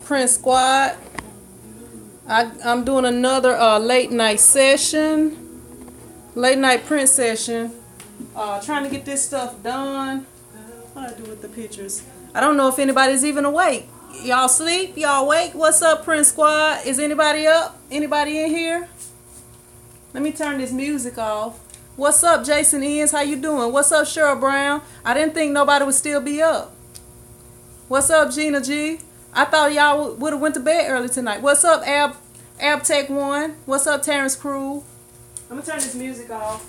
Print Squad. I'm doing another late night session, late night print session. Trying to get this stuff done. What do I do with the pictures? I don't know if anybody's even awake. Y'all sleep? Y'all awake? What's up, Print Squad? Is anybody up? Anybody in here? Let me turn this music off. What's up, Jason Inns? How you doing? What's up, Cheryl Brown? I didn't think nobody would still be up. What's up, Gina G? I thought y'all would have went to bed early tonight. What's up, Abtech One? What's up, Terrence Crew? Let me turn this music off.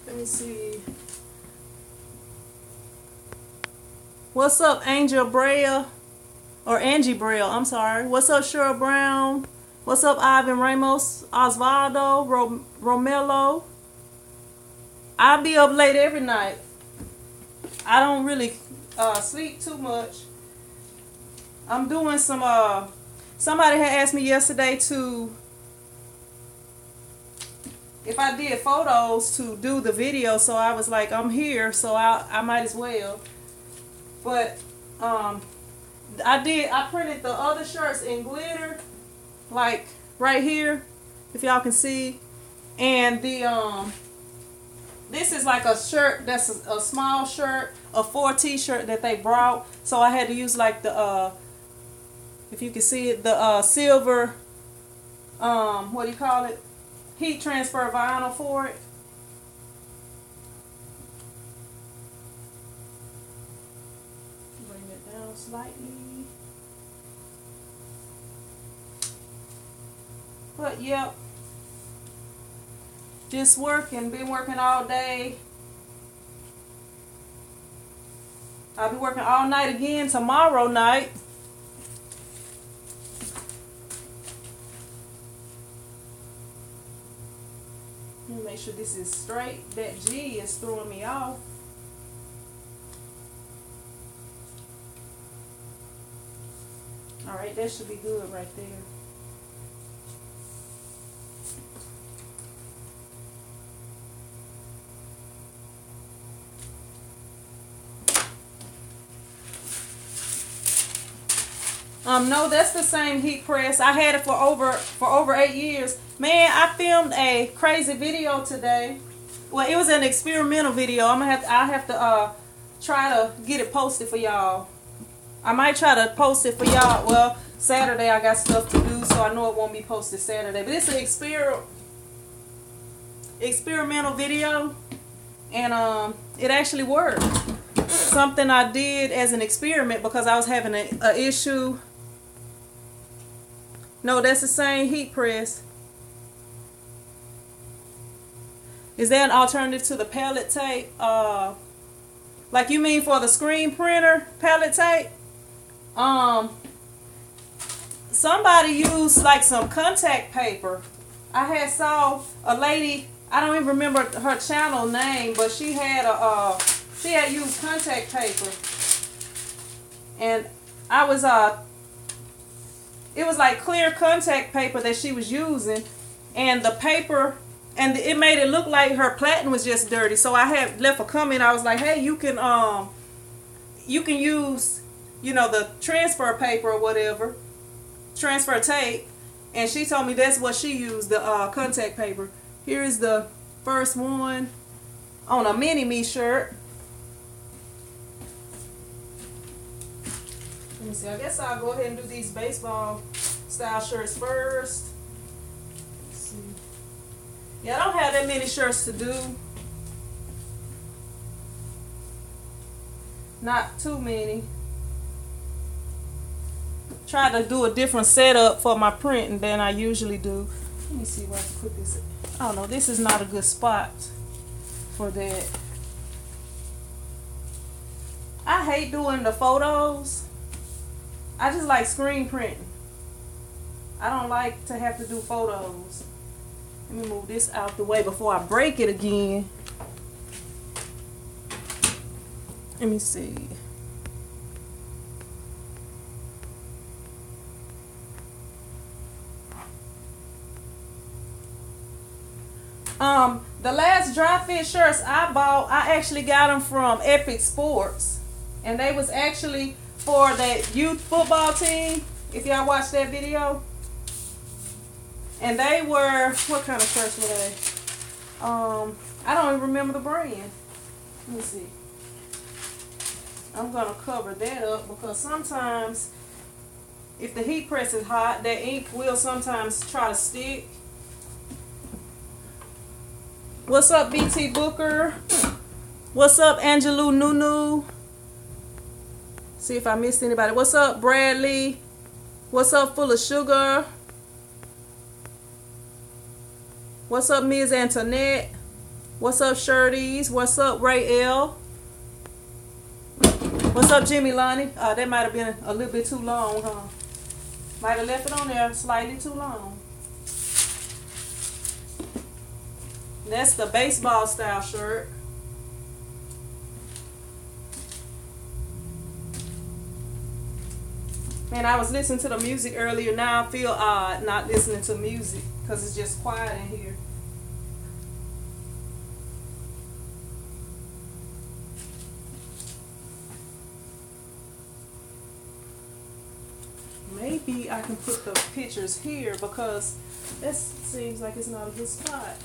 Let me see. What's up, Angel Braille? Or Angie Braille, I'm sorry. What's up, Cheryl Brown? What's up, Ivan Ramos? Osvaldo, Romelo? I'll be up late every night. I don't really sleep too much. I'm doing some, somebody had asked me yesterday if I did photos to do the video, so I was like, I'm here, so I might as well. But, I printed the other shirts in glitter, like right here, if y'all can see. And the, this is like a shirt, that's a small shirt, a 4 t-shirt that they brought. So I had to use like the, if you can see it, the silver, what do you call it? Heat transfer vinyl for it. Bring it down slightly. But yep, just working, been working all day. I'll be working all night again tomorrow night. Let me make sure this is straight. That G is throwing me off. Alright, that should be good right there. No, that's the same heat press. I had it for over 8 years. Man, I filmed a crazy video today. Well, it was an experimental video. I'll have to try to get it posted for y'all. I might try to post it for y'all. Well, Saturday I got stuff to do, so I know it won't be posted Saturday. But it's an experimental video, and it actually worked. Something I did as an experiment because I was having an issue. No, that's the same heat press. Is there an alternative to the palette tape? Like you mean for the screen printer palette tape? Somebody used like some contact paper. I saw a lady, I don't even remember her channel name, but she had used contact paper. And it was like clear contact paper that she was using, and the paper, and it made it look like her platen was just dirty. So I had left a comment. I was like, hey, you can use, you know, the transfer paper or whatever, transfer tape. And she told me that's what she used, the contact paper. Here is the first one on a mini-me shirt. Let me see. I guess I'll go ahead and do these baseball style shirts first. Let's see. Yeah, I don't have that many shirts to do. Not too many. Try to do a different setup for my printing than I usually do. Let me see where I can put this. Oh no, this is not a good spot for that. I hate doing the photos. I just like screen printing. I don't like to have to do photos. Let me move this out the way before I break it again. Let me see. The last dry fit shirts I bought, I actually got them from Epic Sports. And they was actually for that youth football team, if y'all watched that video. And they were, what kind of shirts were they? I don't even remember the brand. Let me see. I'm going to cover that up because sometimes if the heat press is hot, that ink will sometimes try to stick. What's up, BT Booker? What's up, Angelou Nunu? See if I missed anybody. What's up, Bradley? What's up, Full of Sugar? What's up, Ms. Antoinette? What's up, Shirties? What's up, Ray L? What's up, Jimmy Lonnie? That might have been a little bit too long, huh? Might have left it on there slightly too long. That's the baseball style shirt. Man, I was listening to the music earlier. Now I feel odd not listening to music because it's just quiet in here. Maybe I can put the pictures here because this seems like it's not a good spot.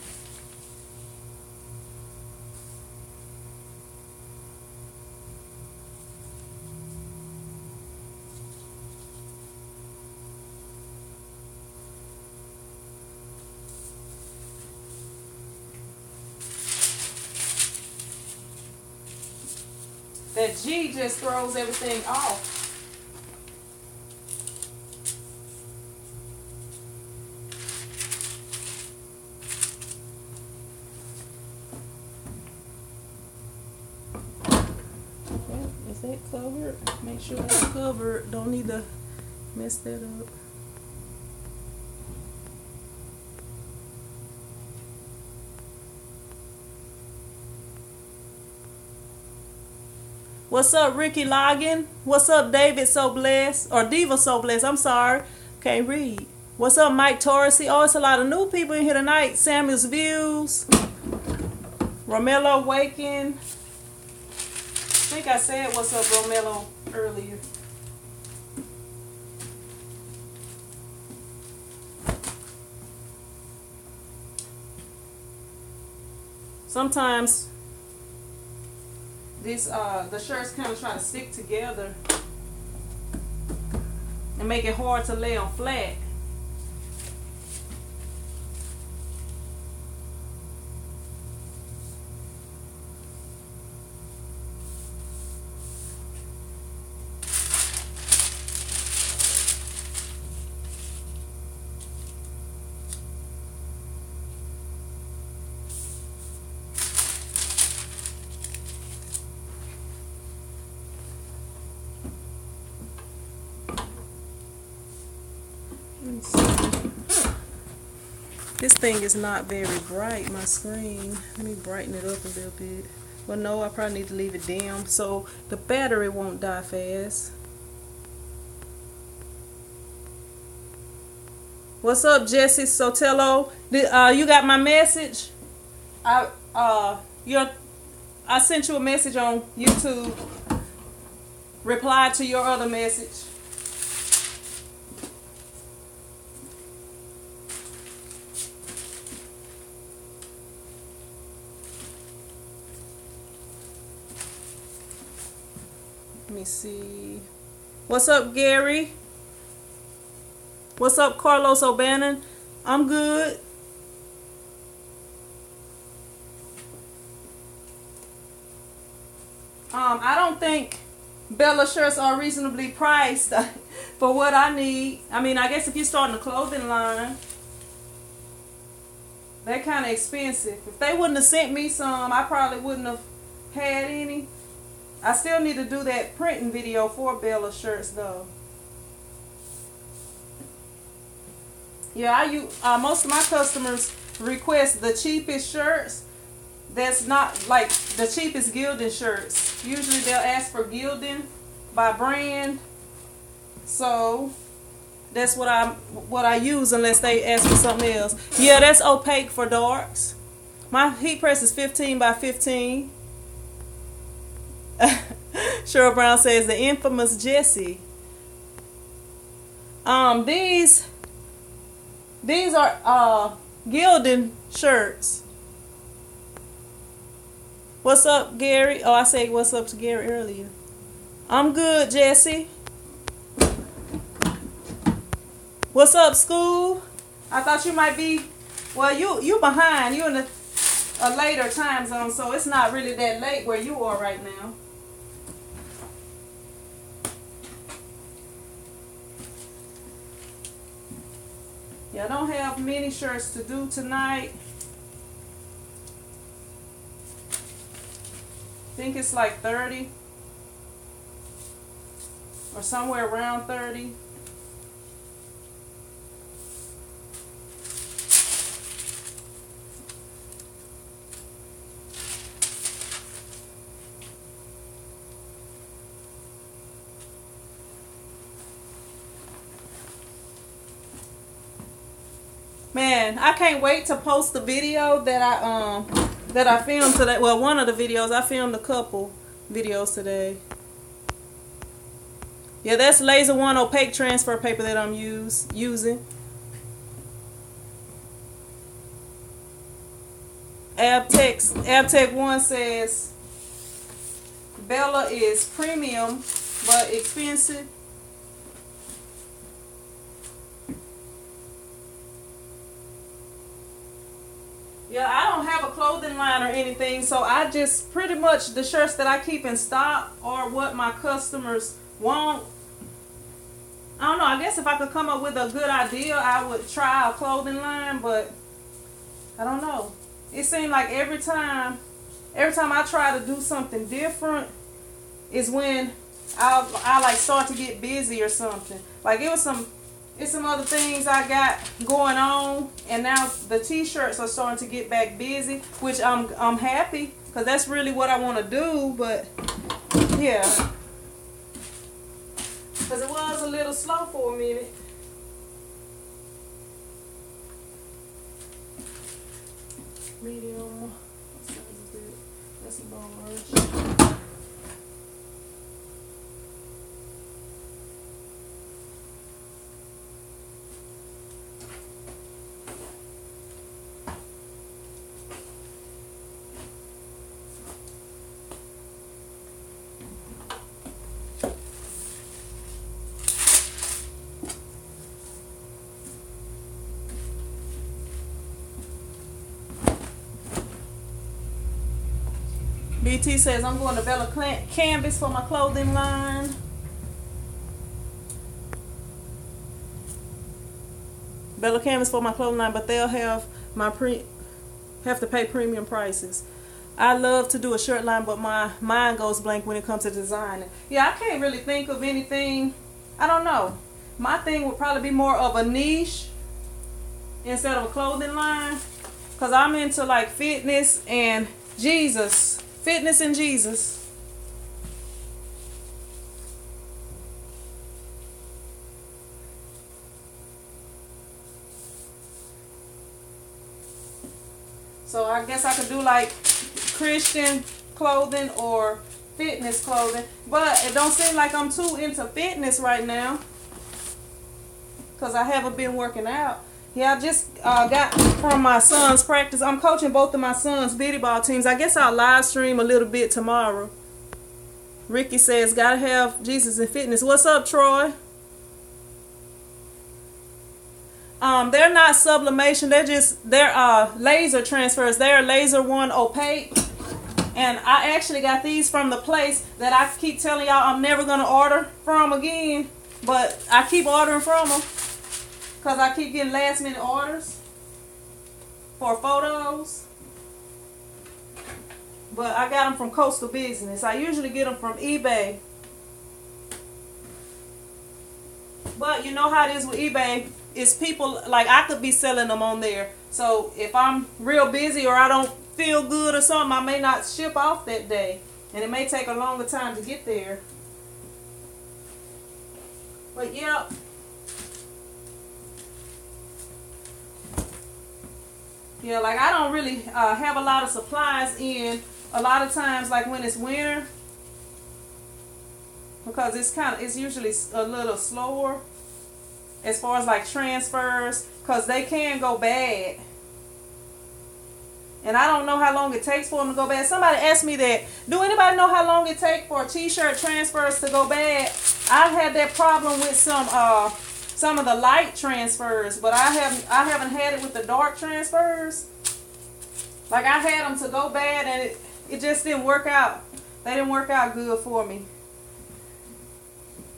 That G just throws everything off. Okay, is that covered? Make sure that's covered. Don't need to mess that up. What's up, Ricky Loggin? What's up, David So Blessed? Or Diva So Blessed, I'm sorry. Can't read. What's up, Mike Torresy? Oh, it's a lot of new people in here tonight. Samuel's Views. Romello Waken. I think I said what's up, Romello, earlier. Sometimes the shirts kind of try to stick together and make it hard to lay on flat. This thing is not very bright, my screen. Let me brighten it up a little bit. Well, no, I probably need to leave it dim so the battery won't die fast. What's up, Jesse Sotelo? You got my message? I sent you a message on YouTube. Reply to your other message. Let me see. What's up, Gary? What's up, Carlos O'Bannon? I'm good. I don't think Bella shirts are reasonably priced for what I need. I mean, I guess if you're starting a clothing line, they're kind of expensive. If they wouldn't have sent me some, I probably wouldn't have had any. I still need to do that printing video for Bella shirts though. Yeah, most of my customers request the cheapest shirts. That's not like the cheapest gilding shirts. Usually they'll ask for gilding by brand. So that's what I use unless they ask for something else. Yeah, that's opaque for darks. My heat press is 15 by 15. Cheryl Brown says the infamous Jessie. These are Gildan shirts. What's up, Gary? Oh, I said what's up to Gary earlier. I'm good, Jesse. What's up, school? I thought you might be, well, you behind. You in a later time zone, so it's not really that late where you are right now. Yeah, I don't have many shirts to do tonight. I think it's like 30 or somewhere around 30. Man, I can't wait to post the video that I filmed today. Well, one of the videos. I filmed a couple videos today. Yeah, that's Laser One opaque transfer paper that I'm using. Abtech 1 says Bella is premium but expensive. Yeah, I don't have a clothing line or anything, so I just pretty much the shirts that I keep in stock are what my customers want. I don't know, I guess if I could come up with a good idea, I would try a clothing line, but I don't know. It seems like every time I try to do something different is when I like start to get busy or something. Like it's some other things I got going on, and now the t-shirts are starting to get back busy, which I'm happy because that's really what I want to do. But yeah, because it was a little slow for a minute. Medium. What size is it? That's a large. BT says I'm going to Bella Canvas for my clothing line. Bella Canvas for my clothing line, but they'll have have to pay premium prices. I love to do a shirt line, but my mind goes blank when it comes to designing. Yeah, I can't really think of anything. I don't know. My thing would probably be more of a niche instead of a clothing line, because I'm into like fitness and Jesus. Fitness and Jesus. So I guess I could do like Christian clothing or fitness clothing, but it don't seem like I'm too into fitness right now because I haven't been working out. Yeah, I just got from my son's practice. I'm coaching both of my son's bitty ball teams. I guess I'll live stream a little bit tomorrow. Ricky says, gotta have Jesus in fitness. What's up, Troy? They're not sublimation. They're laser transfers. They're Laser One opaque. And I actually got these from the place that I keep telling y'all I'm never going to order from again. But I keep ordering from them because I keep getting last minute orders for photos. But I got them from Coastal Business. I usually get them from eBay. But you know how it is with eBay. It's people, like I could be selling them on there. So if I'm real busy or I don't feel good or something, I may not ship off that day. And it may take a longer time to get there. But yeah. Yeah, like I don't really have a lot of supplies in a lot of times, like when it's winter, because it's usually a little slower as far as like transfers, because they can go bad. And I don't know how long it takes for them to go bad. Somebody asked me that. Do anybody know how long it takes for t-shirt transfers to go bad? I've had that problem with some of the light transfers, but I haven't had it with the dark transfers. Like I had them to go bad and it just didn't work out. They didn't work out good for me.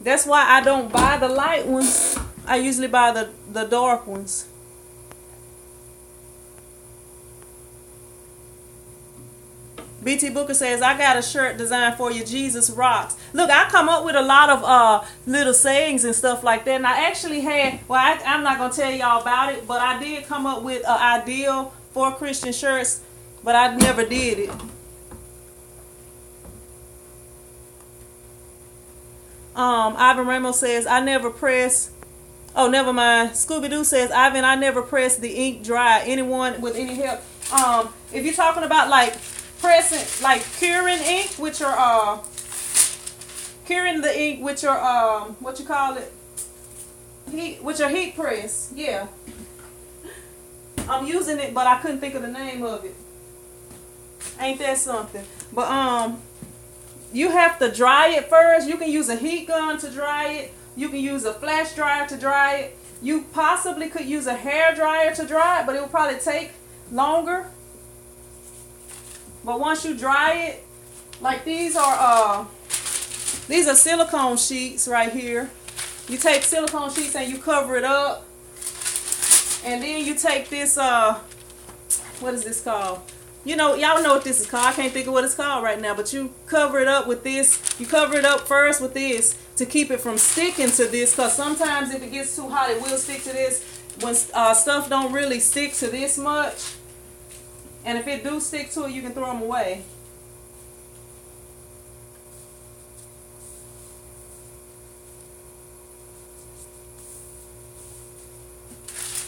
That's why I don't buy the light ones. I usually buy the dark ones. BT Booker says, I got a shirt designed for you, Jesus rocks. Look, I come up with a lot of little sayings and stuff like that. And I actually had, well, I'm not going to tell y'all about it, but I did come up with an ideal for Christian shirts, but I never did it. Ivan Ramos says, I never press. Oh, never mind. Scooby-Doo says, Ivan, I never press the ink dry. Anyone with any help? If you're talking about like pressing, like curing ink with your curing the ink with your what you call it, with your heat press. Yeah, I'm using it, but I couldn't think of the name of it. Ain't that something? But you have to dry it first. You can use a heat gun to dry it. You can use a flash dryer to dry it. You possibly could use a hair dryer to dry it, but it will probably take longer. But once you dry it, like these are silicone sheets right here. You take silicone sheets and you cover it up. And then you take this, what is this called? You know, y'all know what this is called. I can't think of what it's called right now, but you cover it up with this. You cover it up first with this to keep it from sticking to this, because sometimes if it gets too hot, it will stick to this. When stuff don't really stick to this much, and if it do stick to it, you can throw them away.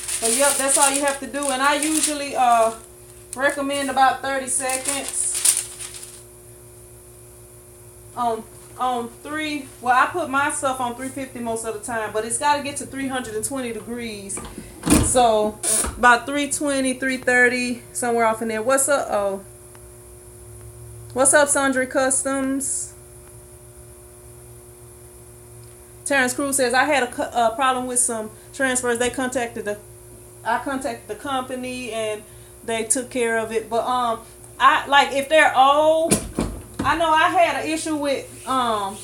So yep, that's all you have to do. And I usually recommend about 30 seconds on 3. Well, I put my stuff on 350 most of the time, but it's got to get to 320 degrees. So about 320, 330, somewhere off in there. What's up? Oh, what's up, Sundry Customs? Terrence Cruz says, I had a problem with some transfers. I contacted the company and they took care of it. But I like, if they're old, I know I had an issue with I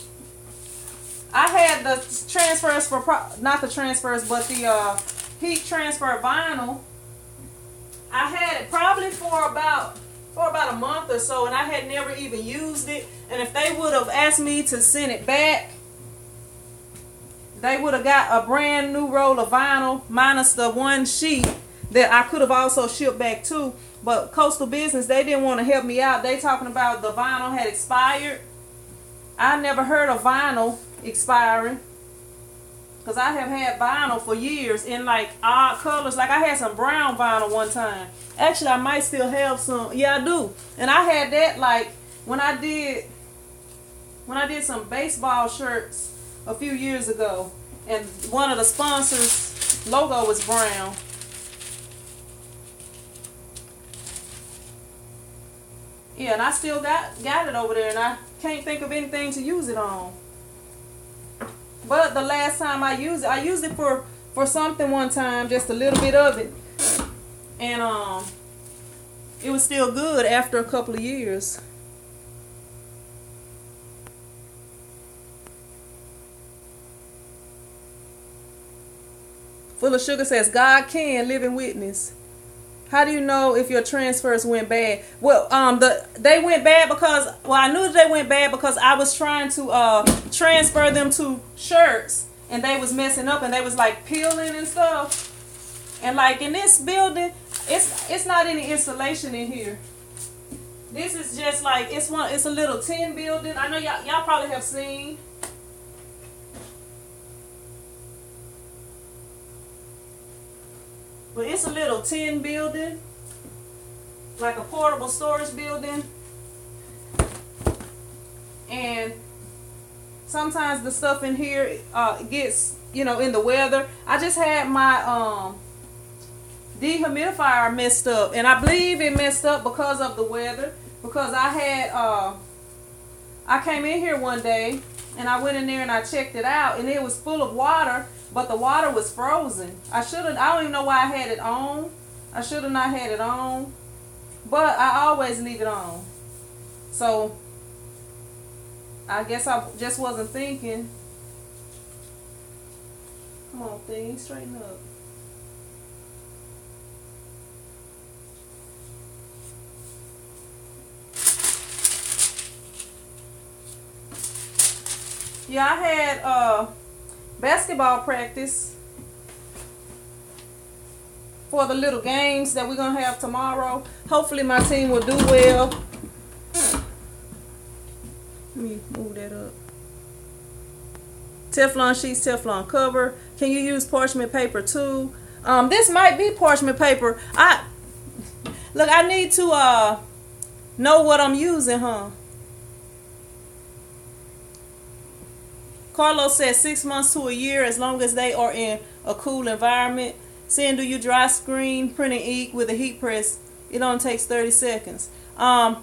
had the transfers for not the transfers, but the heat transfer vinyl. I had it probably for about a month or so, and I had never even used it. And if they would have asked me to send it back, they would have got a brand new roll of vinyl minus the one sheet that I could have also shipped back too. But Coastal Business, they didn't want to help me out. They talking about the vinyl had expired. I never heard of vinyl expiring, because I have had vinyl for years in like odd colors. Like I had some brown vinyl one time. Actually, I might still have some. Yeah, I do. And I had that like when I did some baseball shirts a few years ago, and one of the sponsors' logo was brown. Yeah, and I still got it over there, and I can't think of anything to use it on. But the last time I used it for something one time, just a little bit of it, and it was still good after a couple of years. Full of Sugar says, God can, living witness. How do you know if your transfers went bad? Well, they went bad because, well, I knew they went bad because I was trying to transfer them to shirts, and they was messing up, and they was like peeling and stuff. And like in this building, it's not any insulation in here. This is just like, it's a little tin building. I know y'all probably have seen. But it's a little tin building. like a portable storage building, and sometimes the stuff in here gets, you know, in the weather. I just had my dehumidifier messed up, and I believe it messed up because of the weather, because I had I came in here one day and I went in there and I checked it out, and it was full of water, but the water was frozen. I don't even know why I had it on. I should have not had it on, but I always leave it on. So I guess I just wasn't thinking. Come on, thing, straighten up. Yeah, I had basketball practice for the little games that we're going to have tomorrow. Hopefully my team will do well. Let me move that up. Teflon sheets, Teflon cover. Can you use parchment paper too? This might be parchment paper. Look, I need to know what I'm using, huh? Carlos said 6 months to a year, as long as they are in a cool environment. Saying, do you dry screen printing ink with a heat press? It only takes 30 seconds. I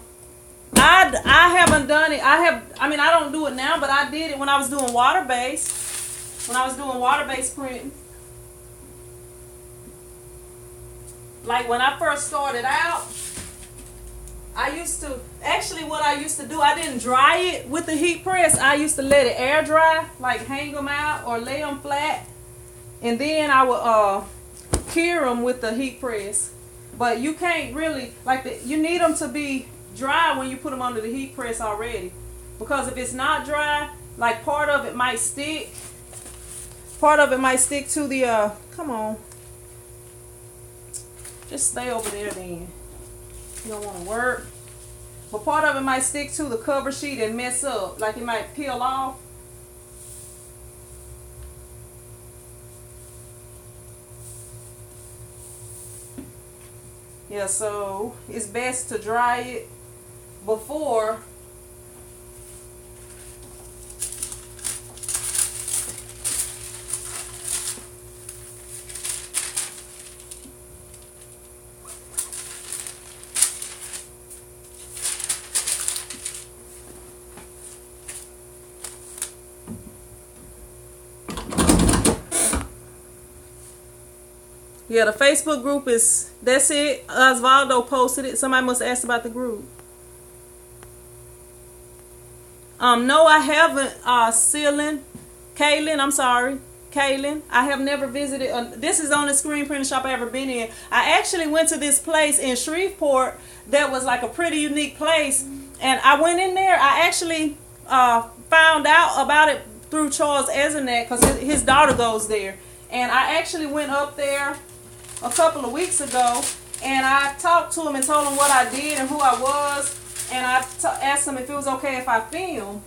haven't done it. I mean, I don't do it now, but I did it when I was doing water-based. When I was doing water-based printing. Like when I first started out, what I used to do, I didn't dry it with the heat press. I used to let it air dry, like hang them out or lay them flat. And then I would cure them with the heat press. But you can't really, you need them to be dry when you put them under the heat press already. Because if it's not dry, like part of it might stick. Part of it might stick to the, come on. Just stay over there then. You don't want to work. But part of it might stick to the cover sheet and mess up. Like it might peel off. Yeah, so it's best to dry it before. Yeah, the Facebook group that's it. Osvaldo posted it. Somebody must have asked about the group. No, I haven't, Kaylin, I'm sorry. Kaylin, I have never visited. This is the only screen printing shop I ever been in. I actually went to this place in Shreveport that was like a pretty unique place. And I went in there. I actually found out about it through Charles Ezenek because his daughter goes there. And I actually went up there a couple of weeks ago, and I talked to him and told him what I did and who I was, and I asked him if it was okay if I film.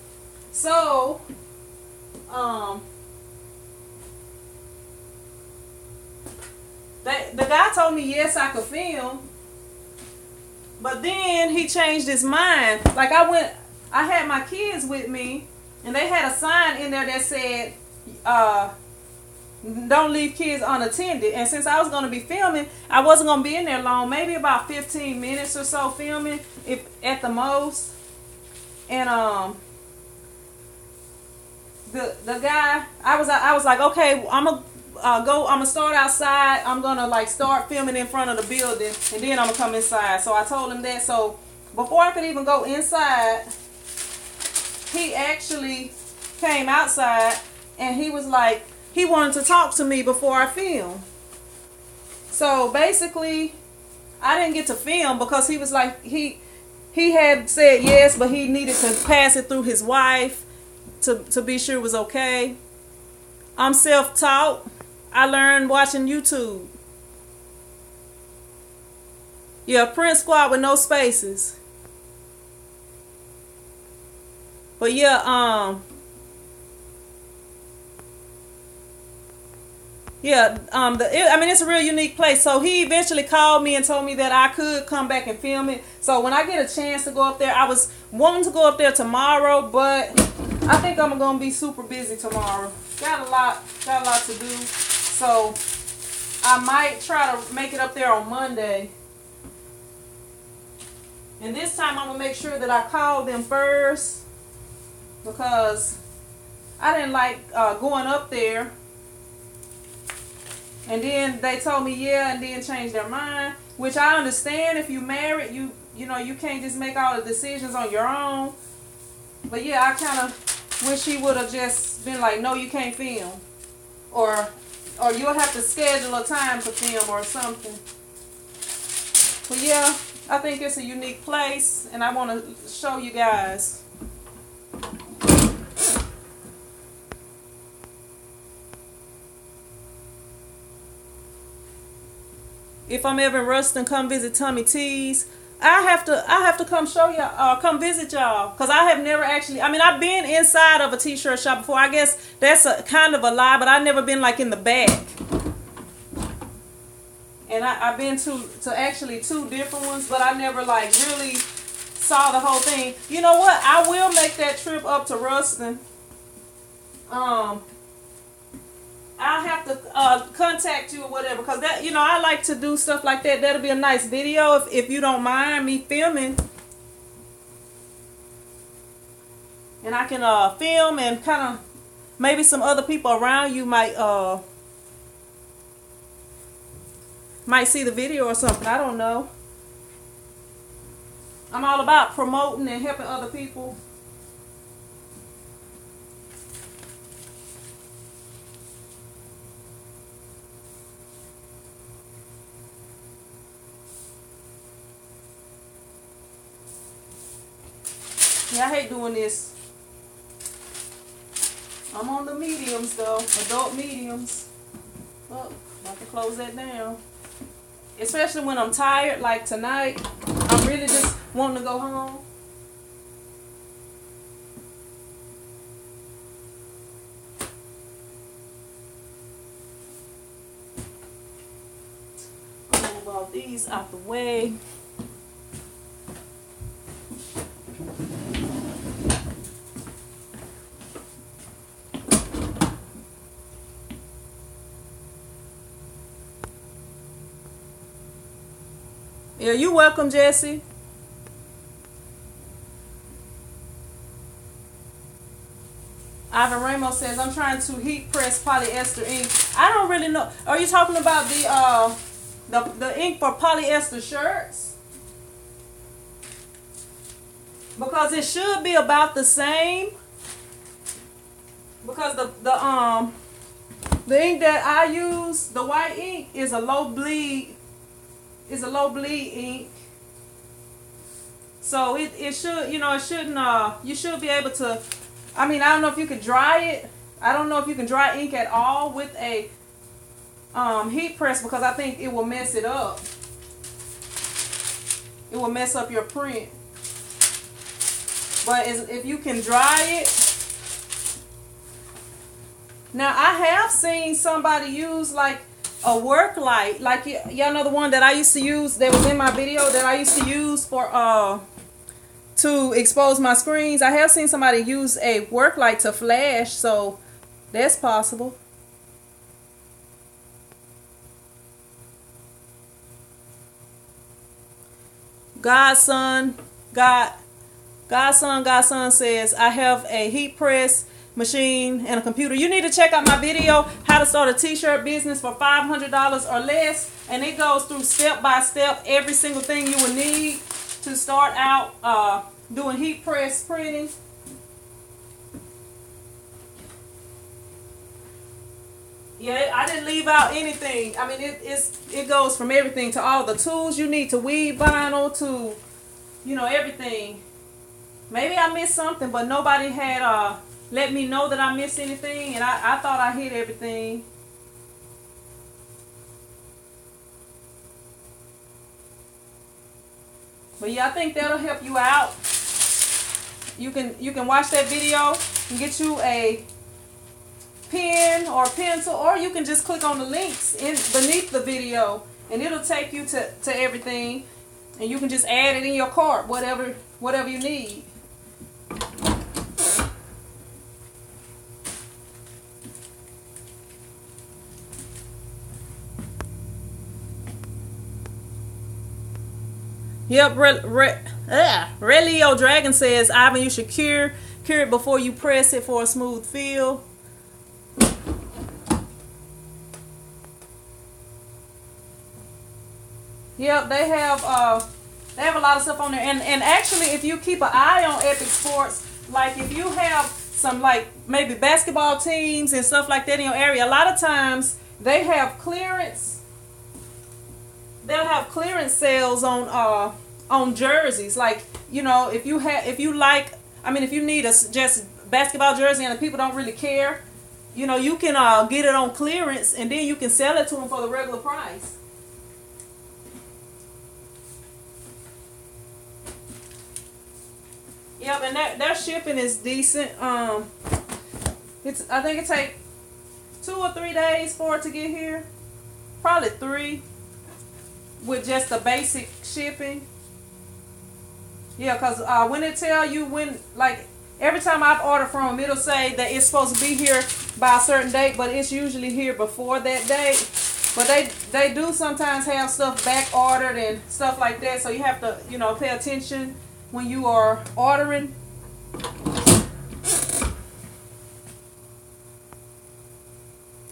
So, the guy told me yes, I could film, but then he changed his mind. Like I had my kids with me, and they had a sign in there that said, don't leave kids unattended. And since I was going to be filming, I wasn't going to be in there long, maybe about 15 minutes or so filming, if at the most. And the guy, I was like, okay, I'm gonna start outside. I'm gonna like start filming in front of the building, and then I'm gonna come inside. So I told him that. So before I could even go inside, he actually came outside, and he was like, he wanted to talk to me before I film. So basically, I didn't get to film because he was like, he had said yes, but he needed to pass it through his wife to be sure it was okay. I'm self-taught. I learned watching YouTube. Yeah, print squad with no spaces. But yeah, Yeah, I mean, it's a real unique place. So he eventually called me and told me that I could come back and film it. So when I get a chance to go up there, I was wanting to go up there tomorrow, but I think I'm gonna be super busy tomorrow. Got a lot to do. So I might try to make it up there on Monday. And this time I'm gonna make sure that I call them first, because I didn't like going up there. And then they told me yeah, and then changed their mind, which I understand. If you married, you know, you can't just make all the decisions on your own. But yeah, I kind of wish he would have just been like, no, you can't film, or you'll have to schedule a time to film or something. But yeah, I think it's a unique place, and I want to show you guys. If I'm ever in Ruston, come visit Tommy T's. I have to come show y'all, come visit y'all, because I have never actually, I mean, I've been inside of a t-shirt shop before. I guess that's a kind of a lie, but I've never been like in the back. And I've been to actually 2 different ones, but I never like really saw the whole thing. You know what? I will make that trip up to Ruston. I'll have to contact you or whatever, because that, you know, I like to do stuff like that. That'll be a nice video if you don't mind me filming. And I can film, and kind of maybe some other people around you might see the video or something. I don't know. I'm all about promoting and helping other people. Yeah, I hate doing this. I'm on the mediums though, adult mediums. Oh, I can close that down. Especially when I'm tired, like tonight. I'm really just wanting to go home. I'm gonna move all these out the way. Yeah, you're welcome, Jesse. Ivan Ramos says, I'm trying to heat press polyester ink. I don't really know. Are you talking about the ink for polyester shirts? Because it should be about the same. Because the ink that I use, the white ink, is a low bleed. Is a low bleed ink. So it should, you know, it shouldn't, you should be able to, I mean, I don't know if you could dry it. I don't know if you can dry ink at all with a heat press, because I think it will mess it up. It will mess up your print. But if you can dry it. Now, I have seen somebody use like a work light, like y'all know the one that I used to use that was in my video that I used to use for to expose my screens. I have seen somebody use a work light to flash, so that's possible. Godson says, I have a heat press machine and a computer. You need to check out my video, how to start a t-shirt business for $500 or less, and it goes through step by step every single thing you will need to start out doing heat press printing. Yeah, I didn't leave out anything. I mean, it goes from everything to all the tools you need to weave vinyl to, you know, everything. Maybe I missed something, but nobody had let me know that I missed anything, and I thought I hit everything. But yeah, I think that'll help you out. You can watch that video and get you a pen or pencil, or you can just click on the links beneath the video, and it'll take you to everything, and you can just add it in your cart, whatever you need. Yep, Relio Dragon says, Ivan, you should cure it before you press it for a smooth feel. Yep, they have a lot of stuff on there, and actually, if you keep an eye on Epic Sports, like if you have some like maybe basketball teams and stuff like that in your area, a lot of times they have clearance. They'll have clearance sales on jerseys. Like, you know, if you need a just basketball jersey and the people don't really care, you know, you can get it on clearance, and then you can sell it to them for the regular price. Yep, and their shipping is decent. I think it takes 2 or 3 days for it to get here. Probably 3 with just the basic shipping. Yeah, because when it tell you like every time I've ordered from them, it'll say that it's supposed to be here by a certain date, but it's usually here before that date. But they do sometimes have stuff back ordered and stuff like that, so you have to, you know, pay attention when you are ordering.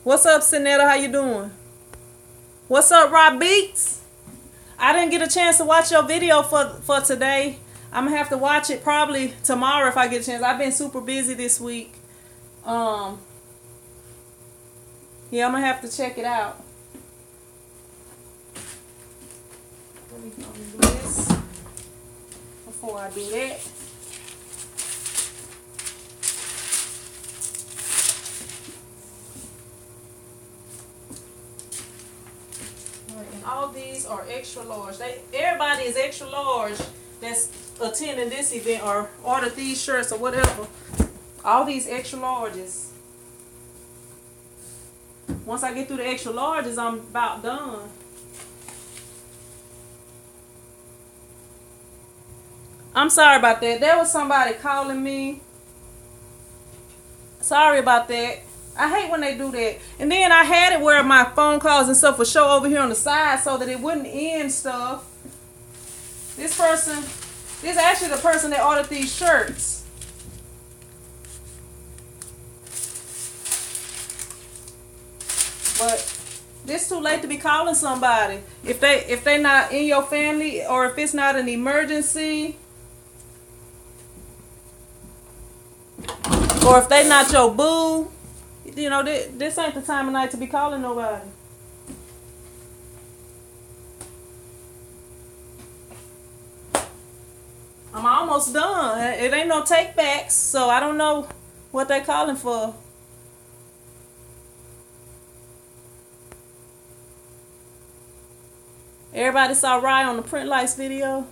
What's up, Sinetta? How you doing? What's up, Rob Beats? I didn't get a chance to watch your video for today. I'm gonna have to watch it probably tomorrow if I get a chance. I've been super busy this week. Yeah, I'm gonna have to check it out. Let me do this before I do that. And all these are extra large. Everybody is extra large that's attending this event or ordered these shirts or whatever. All these extra larges. Once I get through the extra larges, I'm about done. I'm sorry about that. There was somebody calling me. Sorry about that. I hate when they do that. And then I had it where my phone calls and stuff would show over here on the side so that it wouldn't end stuff. This is actually the person that ordered these shirts. But it's too late to be calling somebody. If they not in your family, or if it's not an emergency, or if they not your boo, you know, this ain't the time of night to be calling nobody. I'm almost done. It ain't no take backs, so I don't know what they calling for. Everybody saw Rye on the Print Lights video?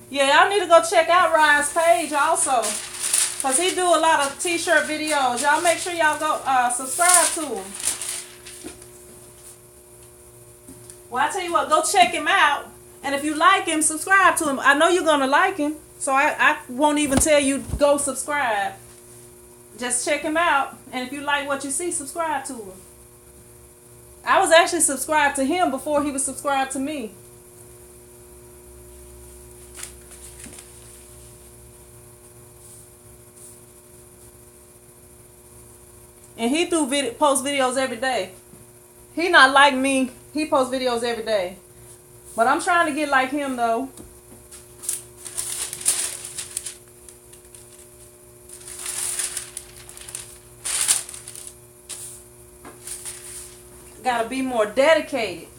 Yeah, y'all need to go check out Rye's page also, because he do a lot of t-shirt videos. Y'all make sure y'all go subscribe to him. Well, I tell you what, go check him out. And if you like him, subscribe to him. I know you're going to like him, so I won't even tell you go subscribe. Just check him out. And if you like what you see, subscribe to him. I was actually subscribed to him before he was subscribed to me. And he post videos every day. He not like me. He posts videos every day. But I'm trying to get like him though. Gotta be more dedicated.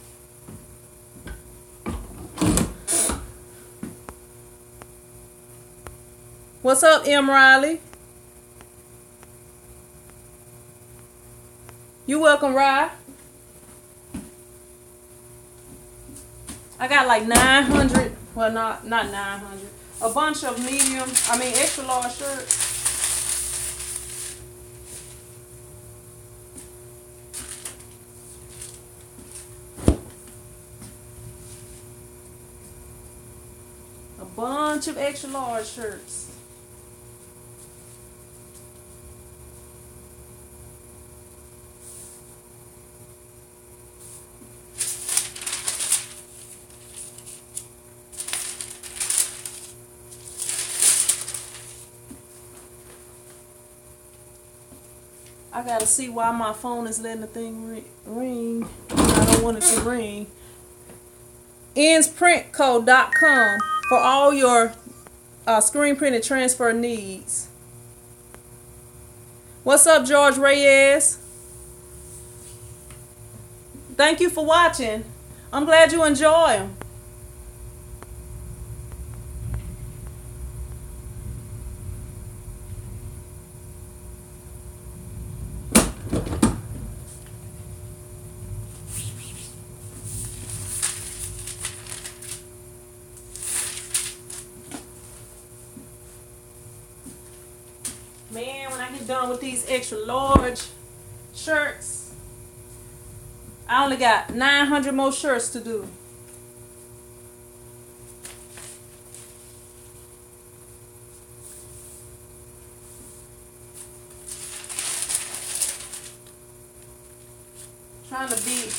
What's up, M. Riley? You welcome, Rye. I got like 900, well not 900, a bunch of extra large shirts. bunch of extra large shirts. I gotta see why my phone is letting the thing ring. I don't want it to ring. ensprintco.com for all your screen printed transfer needs. What's up, George Reyes? Thank you for watching. I'm glad you enjoy them. Man, when I get done with these extra large shirts, I only got 900 more shirts to do. Trying to be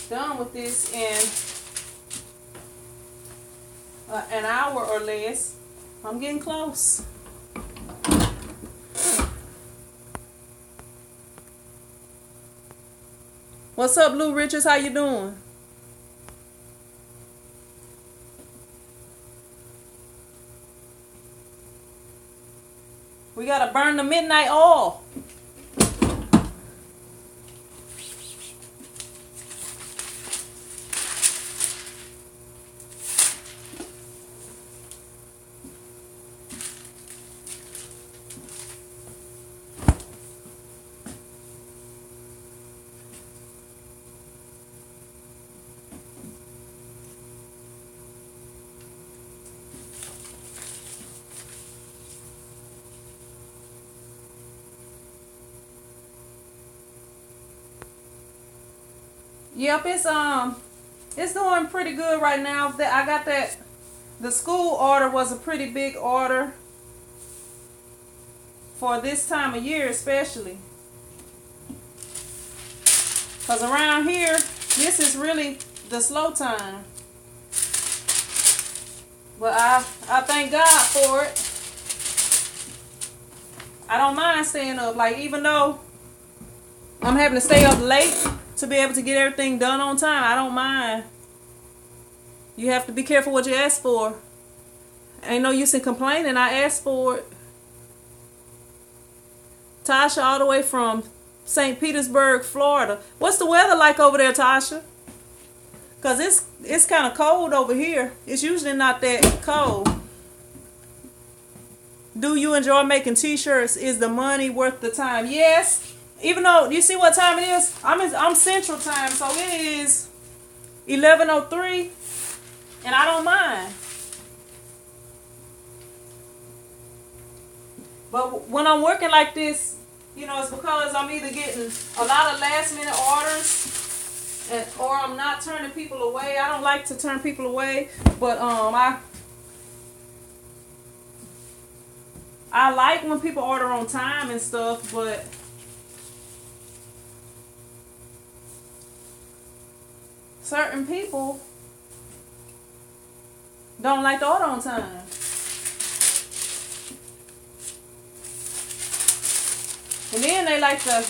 done with this in an hour or less. I'm getting close. What's up, Lou Richards? How you doing? We gotta burn the midnight oil. Yep, it's doing pretty good right now. I got that. The school order was a pretty big order for this time of year, especially. Because around here, this is really the slow time. But I thank God for it. I don't mind staying up. Like, even though I'm having to stay up late to be able to get everything done on time, I don't mind. You have to be careful what you ask for. Ain't no use in complaining. I asked for it. Tasha, all the way from St. Petersburg, Florida. What's the weather like over there, Tasha? Because it's kind of cold over here. It's usually not that cold. Do you enjoy making t-shirts? Is the money worth the time? Yes. Even though, you see what time it is? I'm Central Time, so it is 11:03, and I don't mind. But when I'm working like this, you know, it's because I'm either getting a lot of last-minute orders, or I'm not turning people away. I don't like to turn people away, but I like when people order on time and stuff, but certain people don't like to order on time. And then they like to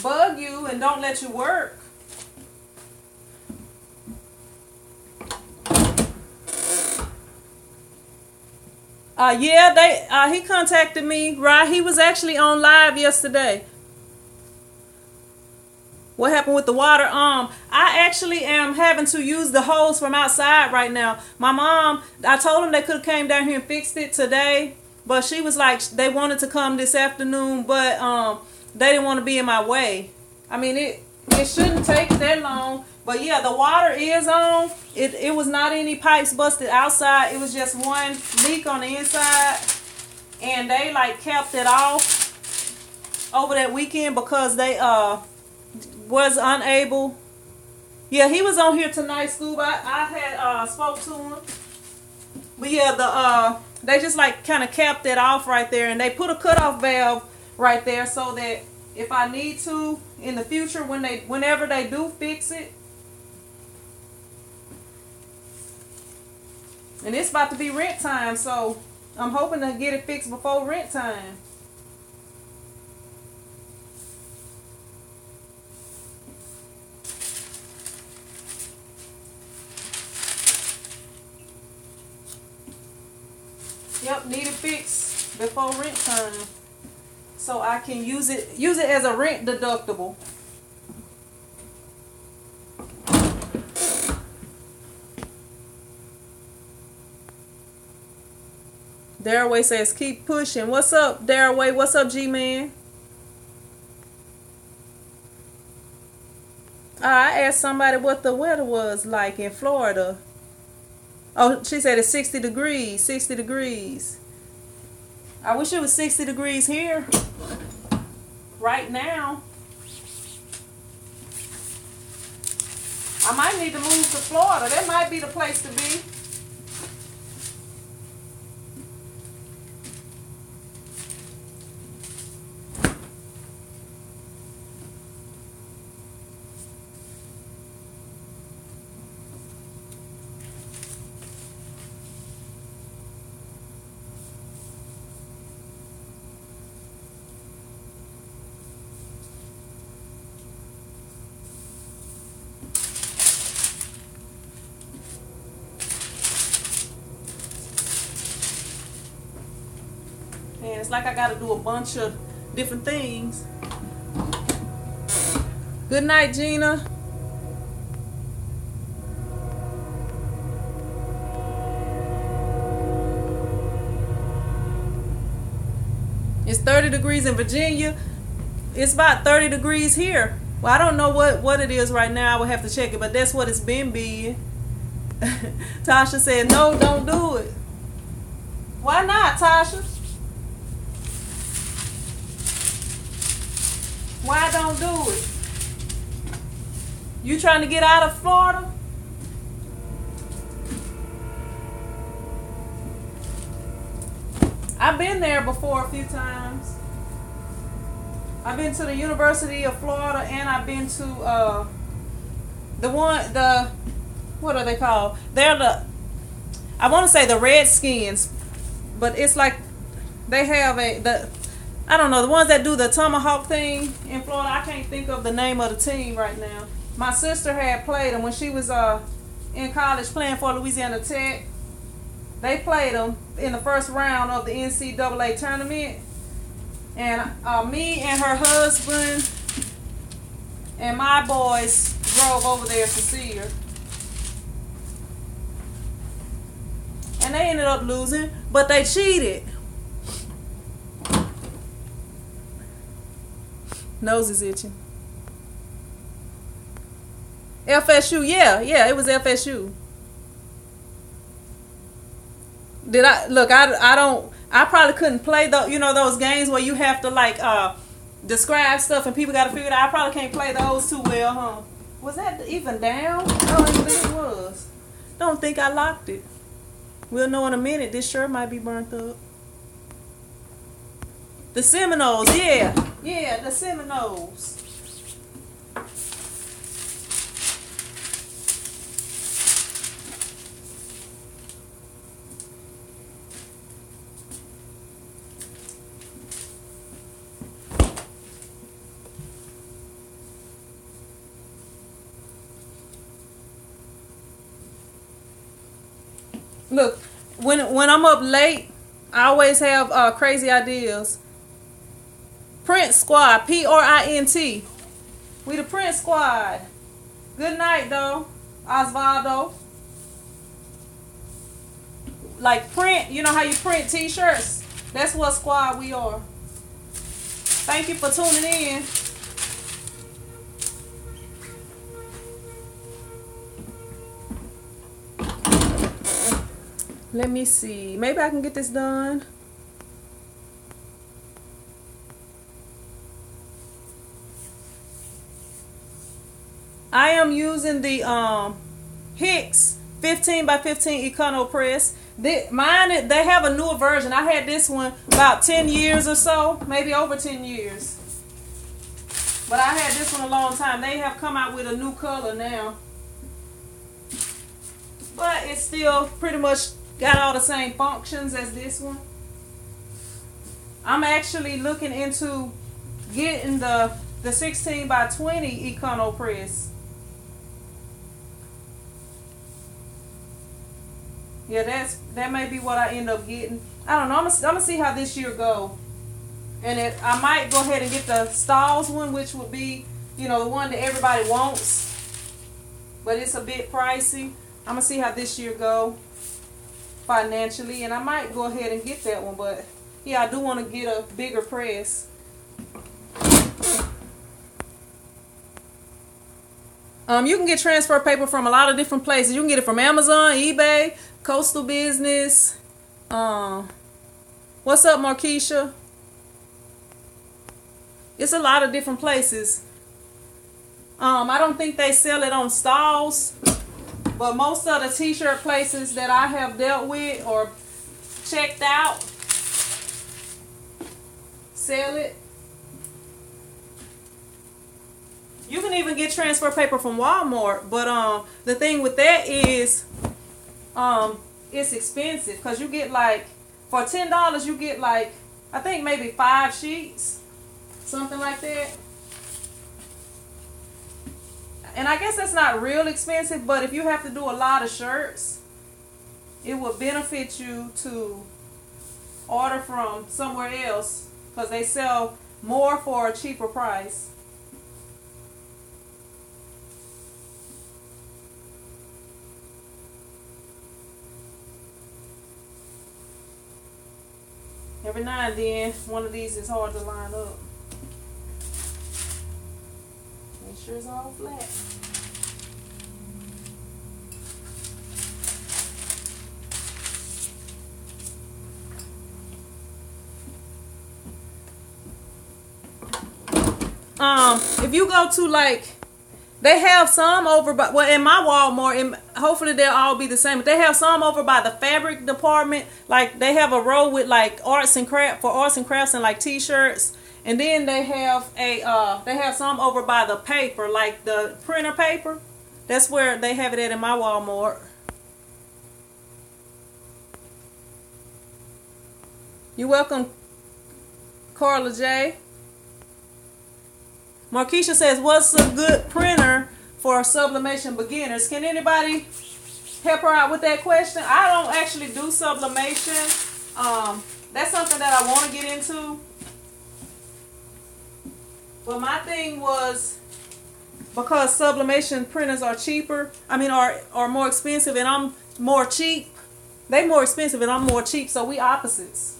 bug you and don't let you work. Yeah, he contacted me, right? He was actually on live yesterday. What happened with the water? I actually am having to use the hose from outside right now. My mom, I told them they could have came down here and fixed it today, but she was like, they wanted to come this afternoon, but they didn't want to be in my way. I mean, it shouldn't take that long, but yeah, the water is on. It was not any pipes busted outside. It was just one leak on the inside, and they like kept it off over that weekend because they was unable. Yeah, he was on here tonight, Scoob. I had spoke to him. But yeah, they just like kind of capped it off right there, and they put a cutoff valve right there so that if I need to in the future, whenever they do fix it, and it's about to be rent time, so I'm hoping to get it fixed before rent time. Yep, need it fixed before rent time, so I can use it as a rent deductible. Daraway says keep pushing. What's up, Daraway? What's up, G-Man? I asked somebody what the weather was like in Florida. Oh, she said it's 60 degrees. 60 degrees. I wish it was 60 degrees here right now. I might need to move to Florida. That might be the place to be. And it's like I gotta do a bunch of different things. Good night, Gina. It's 30 degrees in Virginia. It's about 30 degrees here. Well, I don't know what it is right now. I would have to check it, but that's what it's been being. Tasha said, no, don't do it. Why not, Tasha? Why don't do it? You trying to get out of Florida? I've been there before a few times. I've been to the University of Florida, and I've been to what are they called? I want to say the Redskins, but it's like they have I don't know, the ones that do the tomahawk thing in Florida. I can't think of the name of the team right now. My sister had played them when she was in college playing for Louisiana Tech. They played them in the first round of the NCAA tournament. And me and her husband and my boys drove over there to see her. And they ended up losing, but they cheated. Nose is itching. FSU, yeah, it was FSU. Did I look? I probably couldn't play those games where you have to like describe stuff and people got to figure it out. I probably can't play those too well, huh? Was that even down? I don't even think it was. Don't think I locked it. We'll know in a minute. This shirt might be burnt up. The Seminoles, yeah, the Seminoles. Look, when I'm up late, I always have crazy ideas. Print Squad, Print. We the Print Squad. Good night, though, Osvaldo. Like print, you know how you print t-shirts? That's what squad we are. Thank you for tuning in. Let me see. Maybe I can get this done. I am using the Hicks 15 by 15 Econo Press. Mine, they have a newer version. I had this one about 10 years or so, maybe over 10 years. But I had this one a long time. They have come out with a new color now. But it's still pretty much got all the same functions as this one. I'm actually looking into getting the 16 by 20 Econo press. Yeah, that may be what I end up getting. I don't know. I'm gonna see how this year go. And I might go ahead and get the Stalls one, which would be, you know, the one that everybody wants. But it's a bit pricey. I'm gonna see how this year go financially, and I might go ahead and get that one. But yeah, I do want to get a bigger press. You can get transfer paper from a lot of different places. You can get it from Amazon, eBay, Coastal Business. What's up, Markeisha? It's a lot of different places. I don't think they sell it on Stalls, but most of the t-shirt places that I have dealt with or checked out sell it. You can even get transfer paper from Walmart, but the thing with that is it's expensive, because you get like, for $10 you get like, I think maybe 5 sheets, something like that. And I guess that's not real expensive, but if you have to do a lot of shirts, it would benefit you to order from somewhere else, because they sell more for a cheaper price. Every now and then, one of these is hard to line up. Make sure it's all flat. If you go to, like, they have some over by, well, in my Walmart, and hopefully they'll all be the same, but they have some over by the fabric department. Like, they have a row with like arts and crafts and like t-shirts. And then they have they have some over by the paper, like the printer paper. That's where they have it at in my Walmart. You're welcome, Carla J. Markeisha says, what's a good printer for sublimation beginners? Can anybody help her out with that question? I don't actually do sublimation. That's something that I want to get into. But my thing was, because sublimation printers are cheaper, are more expensive, and I'm more cheap. They more expensive and I'm more cheap, so we opposites.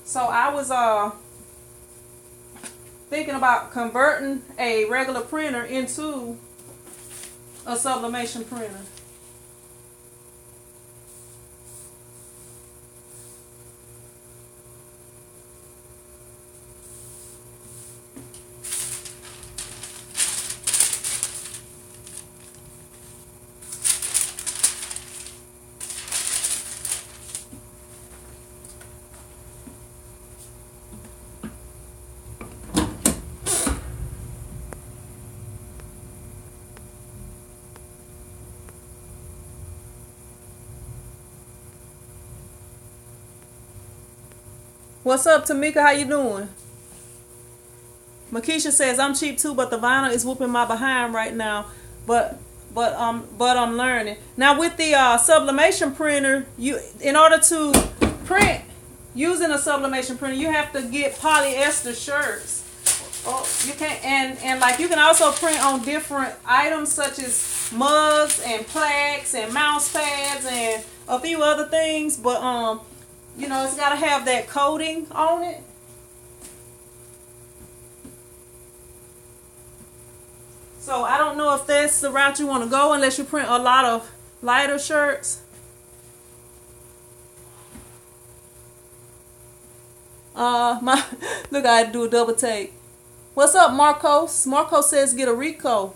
So I was thinking about converting a regular printer into a sublimation printer. What's up, Tamika? How you doing? Makisha says, I'm cheap too, but the vinyl is whooping my behind right now. But I'm learning. Now with the sublimation printer, in order to print using a sublimation printer, you have to get polyester shirts. Oh, you can't, and like you can also print on different items such as mugs and plaques and mouse pads and a few other things, but you know, it's got to have that coating on it. So I don't know if that's the route you want to go unless you print a lot of lighter shirts. Look, I had to do a double take. What's up, Marcos? Marcos says get a Rico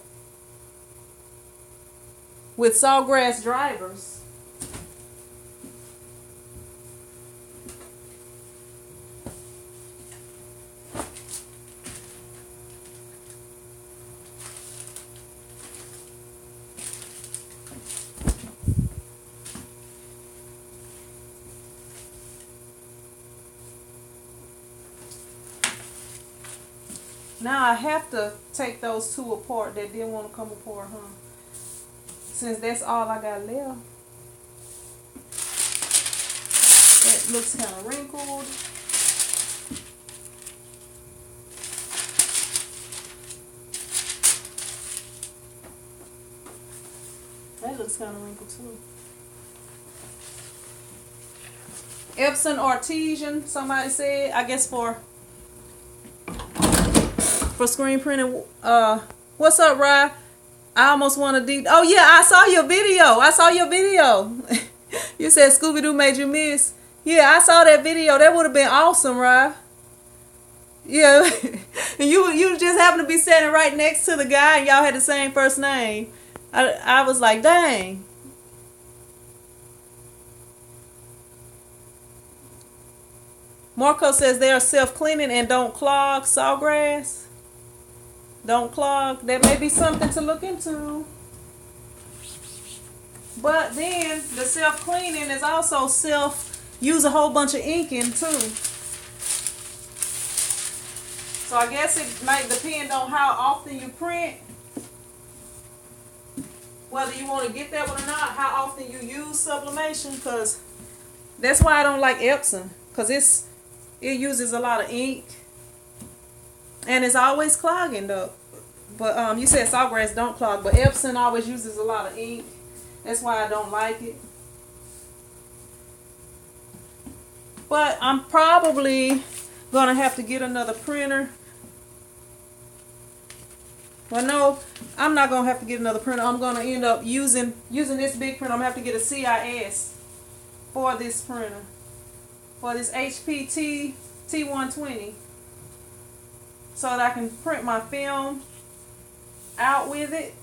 with sawgrass drivers. Now I have to take those two apart that didn't want to come apart, huh? Since that's all I got left. That looks kind of wrinkled. That looks kind of wrinkled too. Epson Artesian, somebody said, I guess for screen printing. What's up, Rye? I almost want to oh yeah, I saw your video. You said Scooby-Doo made you miss. Yeah, I saw that video. That would have been awesome, Rye. Yeah. And you just happened to be standing right next to the guy and y'all had the same first name. I was like, dang. Marco says they are self-cleaning and don't clog. Sawgrass. Don't clog. That may be something to look into. But then the self-cleaning is also use a whole bunch of ink in too. So I guess it might depend on how often you print. Whether you want to get that one or not, how often you use sublimation, because that's why I don't like Epson, because it uses a lot of ink and it's always clogging though. But you said Sawgrass don't clog, but Epson always uses a lot of ink. That's why I don't like it. But I'm probably gonna have to get another printer. Well, no, I'm not gonna have to get another printer. I'm gonna end up using this big printer. I'm gonna have to get a CIS for this printer, for this HP T120, so that I can print my film out with it.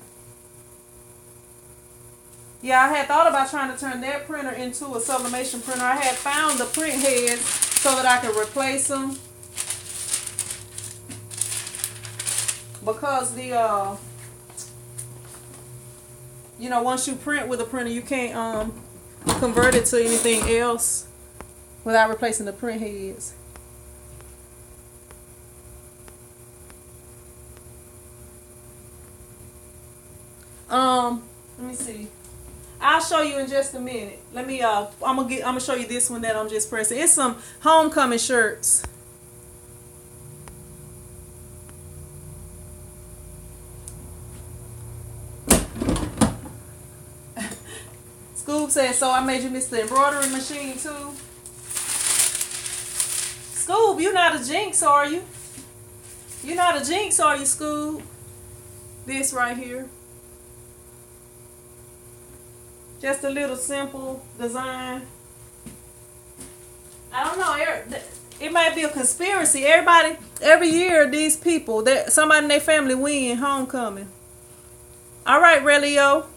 Yeah, I had thought about trying to turn that printer into a sublimation printer. I had found the print heads so that I could replace them. Because the, you know, once you print with a printer, you can't convert it to anything else without replacing the print heads. Let me see. I'll show you in just a minute. Let me I'm gonna show you this one that I'm just pressing. It's some homecoming shirts. Scoob says, so I made you miss the embroidery machine too. Scoob, you're not a jinx, are you? You're not a jinx, are you, Scoob? This right here. Just a little simple design. I don't know. It might be a conspiracy. Every year, these people, somebody in their family win homecoming. All right, Relio.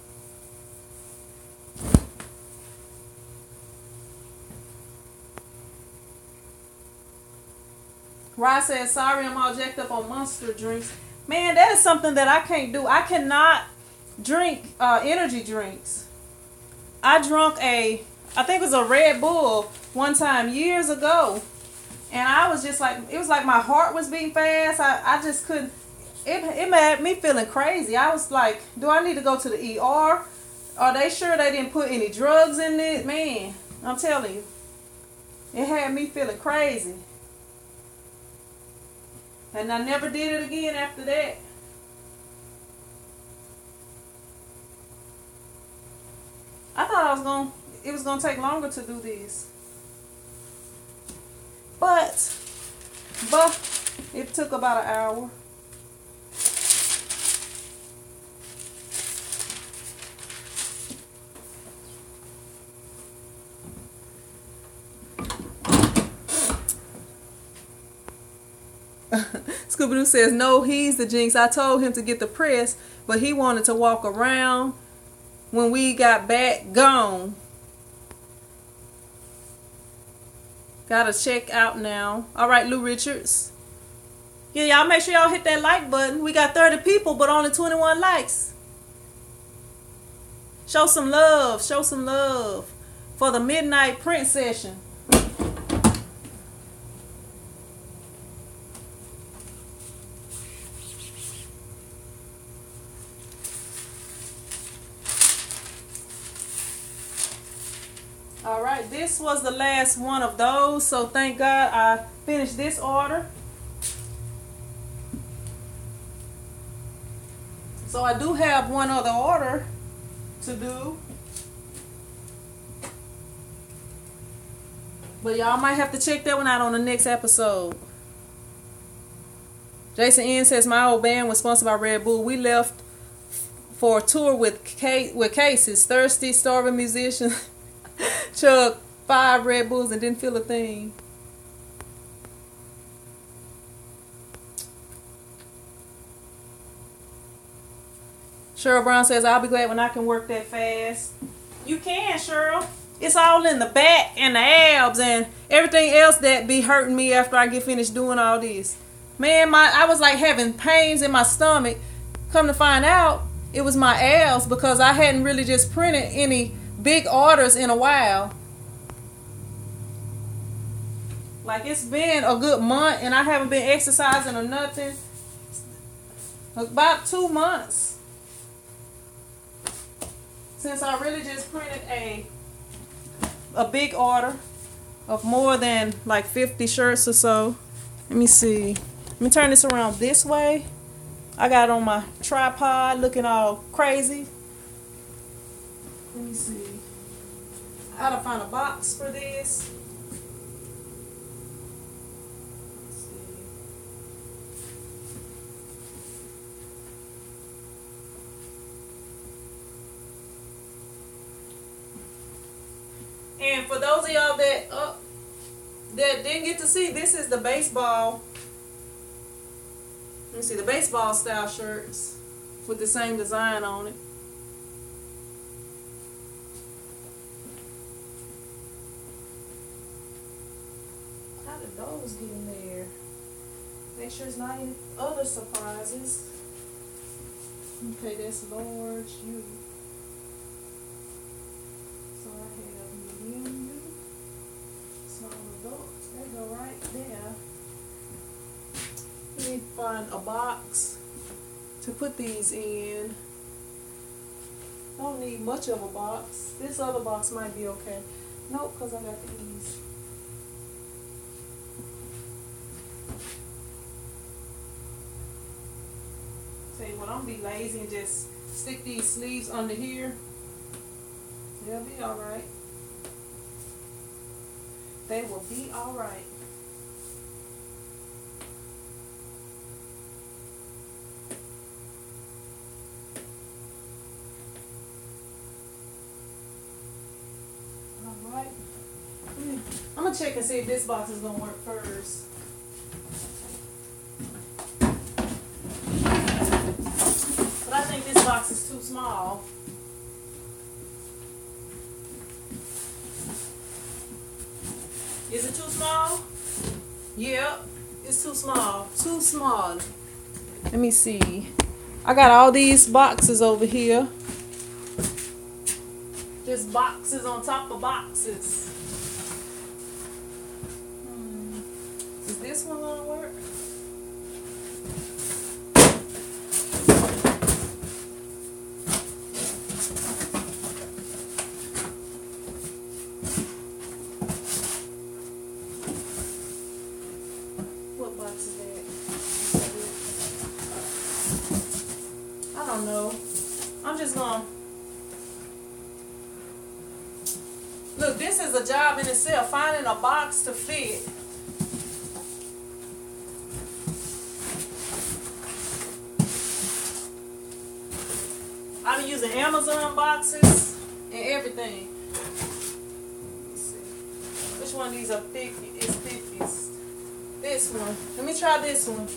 Rod says, sorry, I'm all jacked up on Monster drinks. Man, that is something that I can't do. I cannot drink energy drinks. I drunk I think it was a Red Bull one time years ago. And I was just like, it was like my heart was beating fast. I just couldn't, it made me feeling crazy. I was like, do I need to go to the ER? Are they sure they didn't put any drugs in it? Man, I'm telling you. It had me feeling crazy. And I never did it again after that. I thought it was gonna take longer to do this. But it took about an hour. Scooby-Doo says, no, he's the jinx. I told him to get the press, but he wanted to walk around. When we got back, gone. Gotta check out now. All right, Lou Richards. Yeah, y'all make sure y'all hit that like button. We got 30 people, but only 21 likes. Show some love. Show some love for the midnight print session. this was the last one of those. So thank God I finished this order. So I do have one other order to do. But y'all might have to check that one out on the next episode. Jason N says, my old band was sponsored by Red Bull. We left for a tour with cases. Thirsty, starving musicians. Chugged 5 Red Bulls and didn't feel a thing. Cheryl Brown says, I'll be glad when I can work that fast. You can, Cheryl. It's all in the back and the abs and everything else that be hurting me after I get finished doing all this. Man, I was like having pains in my stomach. Come to find out, it was my abs because I hadn't really just printed any big orders in a while. Like, it's been a good month and I haven't been exercising or nothing. About 2 months. Since I really just printed a big order of more than like 50 shirts or so. Let me see. Let me turn this around this way. I got it on my tripod looking all crazy. Let me see. I gotta find a box for this. Let's see. And for those of y'all that didn't get to see, this is the baseball. Let me see, the baseball style shirts with the same design on it. How did those get in there? Make sure it's not any other surprises. Okay, that's large. So I have medium, small adults. They go right there. We need to find a box to put these in. I don't need much of a box. This other box might be okay. Nope, because I got these. Tell you what, I'm gonna be lazy and just stick these sleeves under here. They'll be alright. They will be alright. Alright. I'm gonna check and see if this box is gonna work first. But I think this box is too small. Is it too small? Yep, it's too small. Too small. Let me see. I got all these boxes over here. Just boxes on top of boxes. Is this one gonna work? What box is that? I don't know. I'm just gonna look, this is a job in itself, finding a box to fit. I've been using Amazon boxes and everything. Let's see. Which one of these are 50? It's 50s. This one. Let me try this one.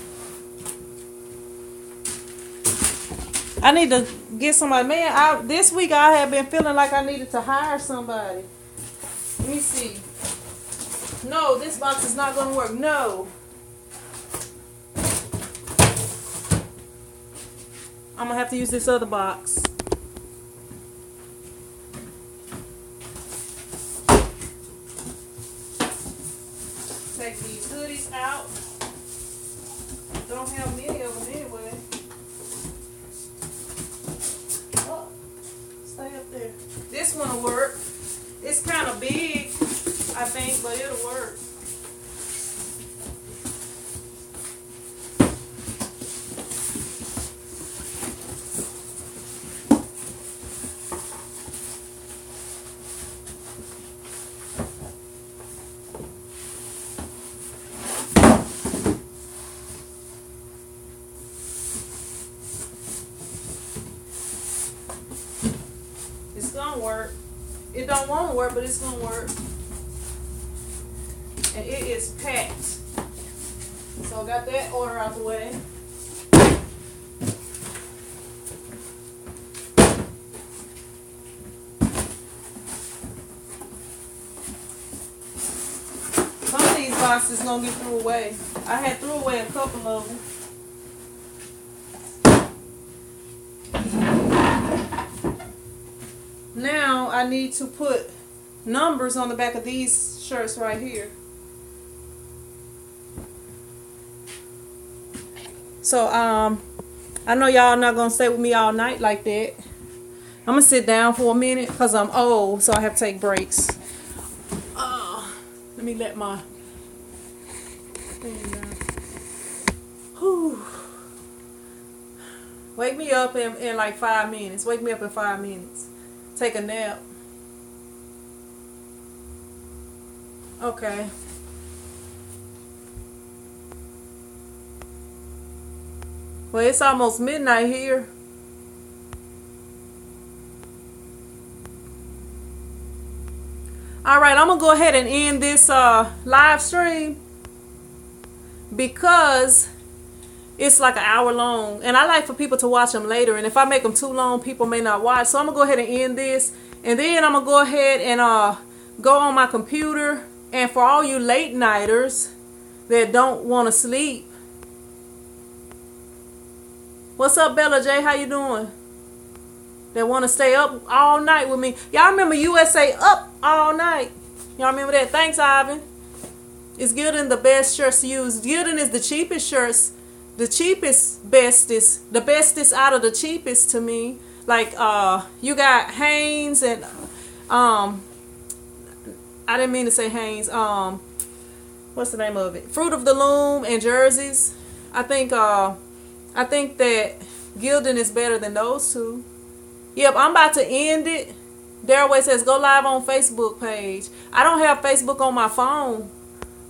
I need to get somebody. Man, this week I have been feeling like I needed to hire somebody. Let me see. No, this box is not going to work. No. I'm going to have to use this other box. Take these hoodies out. Don't have many of them anyway. Oh, stay up there. This one will work. It's kind of big. I think, but it'll work. It's gonna work. It don't want to work, but it's gonna work. And it is packed. So I got that order out the way. Some of these boxes gonna get threw away. I had threw away a couple of them. Now I need to put numbers on the back of these shirts right here. So I know y'all not gonna stay with me all night like that. I'm gonna sit down for a minute because I'm old, so I have to take breaks. Let me let my thing down. Whew. Wake me up in like 5 minutes. Wake me up in 5 minutes. Take a nap. Okay. Well, it's almost midnight here. All right, I'm gonna go ahead and end this live stream because it's like an hour long, and I like for people to watch them later. And if I make them too long, people may not watch. So I'm gonna go ahead and end this, and then I'm gonna go ahead and go on my computer. And for all you late nighters that don't want to sleep, what's up, Bella J? How you doing? That want to stay up all night with me. Y'all remember USA Up All Night? Y'all remember that? Thanks, Ivan. Is Gildan the best shirts to use? Gildan is the cheapest shirts. The cheapest, bestest. The bestest out of the cheapest to me. Like, you got Hanes and, I didn't mean to say Hanes. What's the name of it? Fruit of the Loom and jerseys. I think that Gildan is better than those two. Yep, I'm about to end it. Darrell says go live on Facebook page. I don't have Facebook on my phone.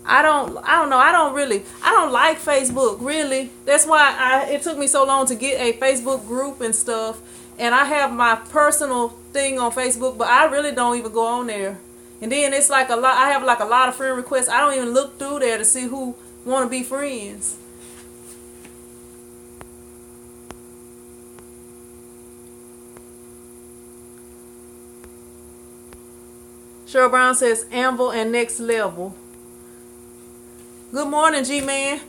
I don't know. I don't like Facebook, really. That's why it took me so long to get a Facebook group and stuff. And I have my personal thing on Facebook, but I really don't even go on there. And then it's like I have like a lot of friend requests. I don't even look through there to see who want to be friends. Cheryl Brown says Anvil and Next Level. Good morning, G-Man.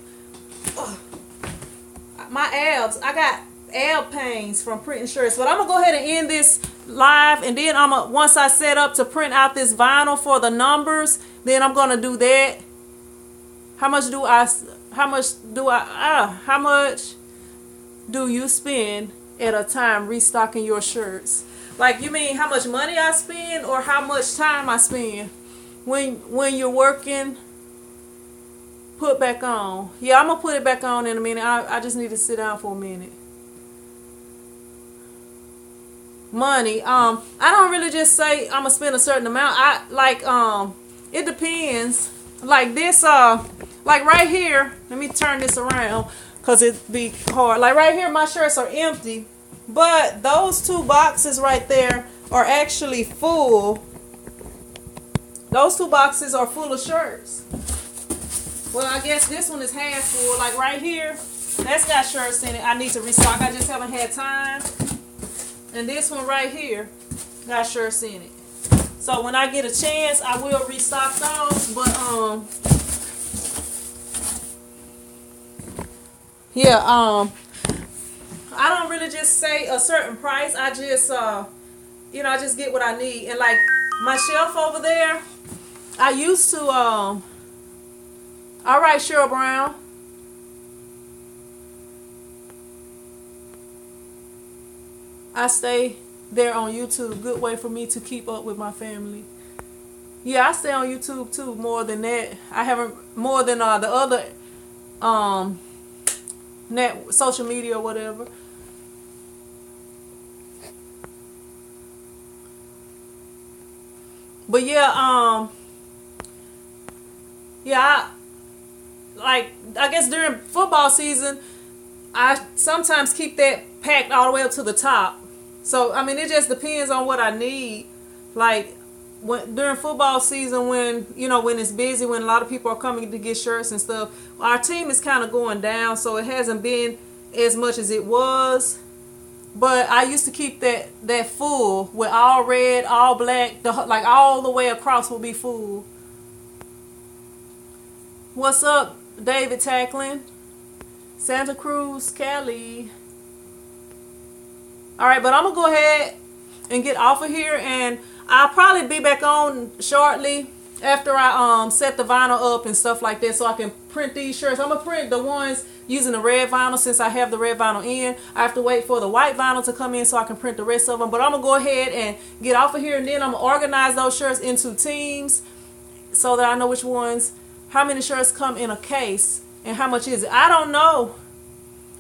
My abs. I got ab pains from printing shirts. But I'm going to go ahead and end this live. And then once I set up to print out this vinyl for the numbers, then I'm going to do that. How much do you spend at a time restocking your shirts? Like, you mean how much money I spend or how much time I spend when you're working? Put back on. Yeah, I'm going to put it back on in a minute. I just need to sit down for a minute. Money. I don't really just say I'm going to spend a certain amount. It depends. Like this, like right here. Let me turn this around because it'd be hard. Like right here, my shirts are empty. But those two boxes right there are actually full. Those two boxes are full of shirts. Well, I guess this one is half full. Like right here, that's got shirts in it. I need to restock. I just haven't had time. And this one right here got shirts in it. So when I get a chance, I will restock those. But yeah, I don't really just say a certain price. I just, I just get what I need. And like my shelf over there, I used to, all right, Cheryl Brown. I stay there on YouTube. Good way for me to keep up with my family. Yeah, I stay on YouTube too. More than that, I haven't more than the other net social media or whatever. But yeah, yeah, I guess during football season, I sometimes keep that packed all the way up to the top. So I mean, it just depends on what I need. Like when during football season, when when it's busy, when a lot of people are coming to get shirts and stuff, our team is kind of going down, so it hasn't been as much as it was. But I used to keep that full with all red, all black, like all the way across will be full. What's up, David Tackling? Santa Cruz, Cali. All right, but I'm gonna go ahead and get off of here, and I'll probably be back on shortly after I set the vinyl up and stuff like that, so I can print these shirts. I'm gonna print the ones using the red vinyl since I have the red vinyl in. I have to wait for the white vinyl to come in so I can print the rest of them. But I'm gonna go ahead and get off of here, and then I'm gonna organize those shirts into teams so that I know which ones, how many shirts come in a case, and how much is it. I don't know.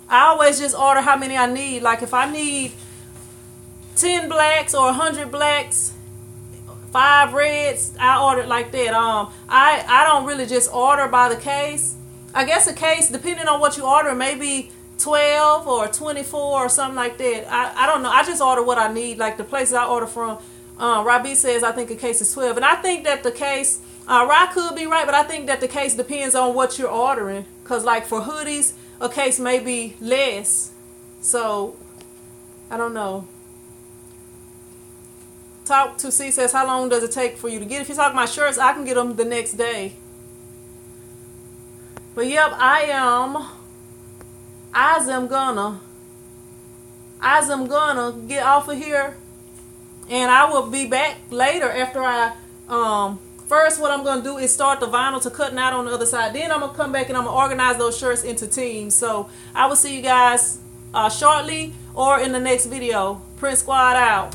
I always just order how many I need. Like if I need 10 blacks or 100 blacks, 5 reds, I order it like that. I don't really just order by the case. I guess a case, depending on what you order, maybe 12 or 24 or something like that. I don't know. I just order what I need. Like the places I order from, Robbie says I think a case is 12. And I think that the case, Rod could be right, but I think that the case depends on what you're ordering. Because like for hoodies, a case may be less. So, I don't know. Talk to C says, how long does it take for you to get? If you're talking about shirts, I can get them the next day. But yep, I am gonna get off of here, and I will be back later after I first what I'm gonna do is start the vinyl to cutting out on the other side. Then I'm gonna come back and I'm gonna organize those shirts into teams. So I will see you guys shortly or in the next video. Print Squad out.